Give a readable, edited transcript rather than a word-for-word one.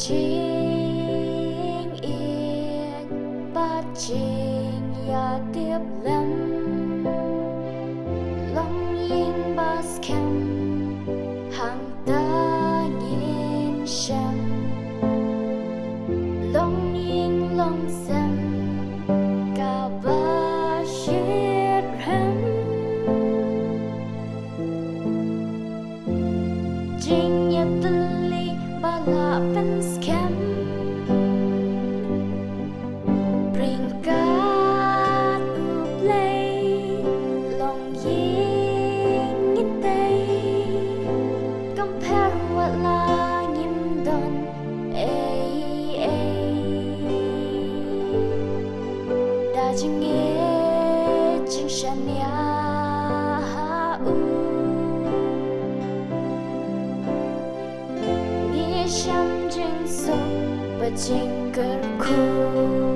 chính yên bát trình ya tiếp lâm long yên bát kem hàng ta nhìn xem long yên long xem cả ba shit hem chính ya tuli ba la pen scam bring God to play long yên in tay compare what la nhim don đã chừng nghe chừng sanh ya nghe sham chừng sông và chừng cơn khô